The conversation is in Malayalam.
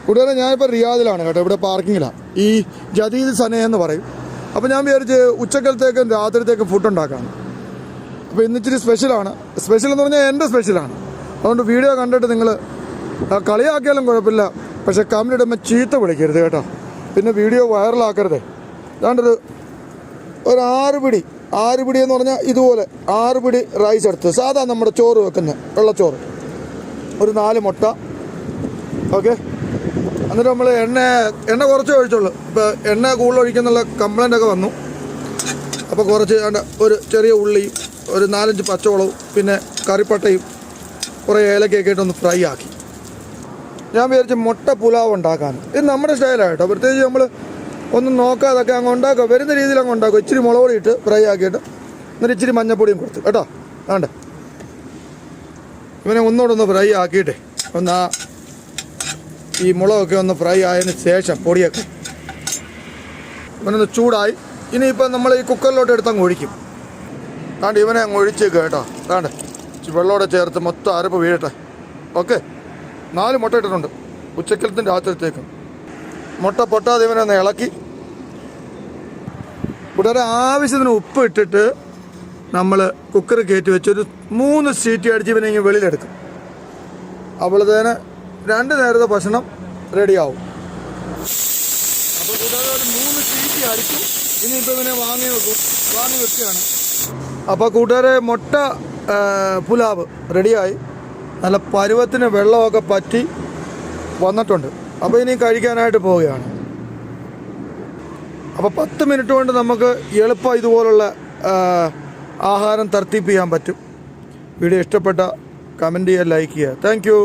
കൂട്ടുകാരെ ഞാനിപ്പോൾ റിയാദിലാണ് കേട്ടോ. ഇവിടെ പാർക്കിങ്ങിലാണ്. ഈ ജദീദ് സനേ എന്ന് പറയും. അപ്പോൾ ഞാൻ വിചാരിച്ച് ഉച്ചക്കലത്തേക്കും രാത്രിത്തേക്കും ഫുഡ് ഉണ്ടാക്കാണ്. അപ്പോൾ ഇന്നിച്ചിരി സ്പെഷ്യലാണ്. സ്പെഷ്യൽ എന്ന് പറഞ്ഞാൽ എൻ്റെ സ്പെഷ്യലാണ്. അതുകൊണ്ട് വീഡിയോ കണ്ടിട്ട് നിങ്ങൾ കളിയാക്കിയാലും കുഴപ്പമില്ല, പക്ഷേ കമന്റ് ഇടുമ്പോൾ ചീത്ത വിളിക്കരുത് കേട്ടോ. പിന്നെ വീഡിയോ വൈറലാക്കരുതേ. അതാണ്ടൊരു 6 പിടി എന്ന് പറഞ്ഞാൽ ഇതുപോലെ 6 പിടി റൈസ് എടുത്ത് സാധാ നമ്മുടെ ചോറ് വെക്കുന്ന വെള്ളച്ചോറ്, ഒരു 4 മുട്ട. ഓക്കെ, എന്നിട്ട് നമ്മൾ എണ്ണ കുറച്ച് ഒഴിച്ചുള്ളൂ. ഇപ്പോൾ എണ്ണ കൂടുതൽ ഒഴിക്കുന്നുള്ള കംപ്ലൈൻ്റ് ഒക്കെ വന്നു. അപ്പോൾ കുറച്ച് ഒരു ചെറിയ ഉള്ളിയും ഒരു 4-5 പച്ചമുളകും പിന്നെ കറിപ്പട്ടയും കുറേ ഏലക്കയൊക്കെ ഇട്ടൊന്ന് ഫ്രൈ ആക്കി. ഞാൻ വിചാരിച്ച് മുട്ട പുലാവ് ഉണ്ടാക്കാൻ. ഇത് നമ്മുടെ സ്റ്റൈലാണ് കേട്ടോ. പ്രത്യേകിച്ച് നമ്മൾ ഒന്നും നോക്കാതൊക്കെ അങ്ങ് ഉണ്ടാക്കുക, വരുന്ന രീതിയിൽ അങ്ങ് ഉണ്ടാക്കുക. ഇച്ചിരി മുളക് പൊടി ഇട്ട് ഫ്രൈ ആക്കിയിട്ട് എന്നിട്ട് ഇച്ചിരി മഞ്ഞപ്പൊടിയും കൊടുത്തു കേട്ടോ. വേണ്ടേ, ഇവനെ ഒന്നുകൂടെ ഫ്രൈ ആക്കിയിട്ടേ ഈ മുളകൊക്കെ ഒന്ന് ഫ്രൈ ആയതിന് ശേഷം പൊടിയൊക്കെ ഇവനൊന്ന് ചൂടായി. ഇനിയിപ്പോൾ നമ്മൾ ഈ കുക്കറിലോട്ട് എടുത്തങ്ങ് ഒഴിക്കും. താണ്ട് ഇവനെ അങ്ങ് ഒഴിച്ചേക്കുക കേട്ടോ. താണ്ട് വെള്ളത്തോടെ ചേർത്ത് മൊത്തം അരപ്പ് വീഴട്ടെ. ഓക്കെ, 4 മുട്ട ഇട്ടിട്ടുണ്ട് ഉച്ചക്കലത്തും രാത്രിത്തേക്കും. മുട്ട പൊട്ടാതെ ഇവനെ ഒന്ന് ഇളക്കി കൂടാതെ ആവശ്യത്തിന് ഉപ്പ് ഇട്ടിട്ട് നമ്മൾ കുക്കർ കയറ്റി വെച്ചൊരു 3 സീറ്റി അടിച്ച് ഇവനെ ഇങ്ങനെ വെളിയിലെടുക്കും. അപ്പോഴത്തേന് 2 നേരത്തെ ഭക്ഷണം റെഡിയാവും. അപ്പോൾ കൂടാതെ ഒരു 3 സീറ്റി അടിച്ചു. ഇനിയിപ്പോൾ ഇവനെ വാങ്ങി വെക്കുകയാണ്. അപ്പോൾ കൂട്ടുകാരെ മുട്ട പുലാവ് റെഡിയായി. നല്ല പരുവത്തിന് വെള്ളമൊക്കെ പറ്റി വന്നിട്ടുണ്ട്. അപ്പോൾ ഇനി കഴിക്കാനായിട്ട് പോവുകയാണ്. അപ്പോൾ 10 മിനിറ്റ് കൊണ്ട് നമുക്ക് എളുപ്പം ഇതുപോലുള്ള ആഹാരം തർത്തീപ്പ് ചെയ്യാൻ പറ്റും. വീഡിയോ ഇഷ്ടപ്പെട്ട കമൻറ്റ് ചെയ്യുക, ലൈക്ക് ചെയ്യുക. Thank you.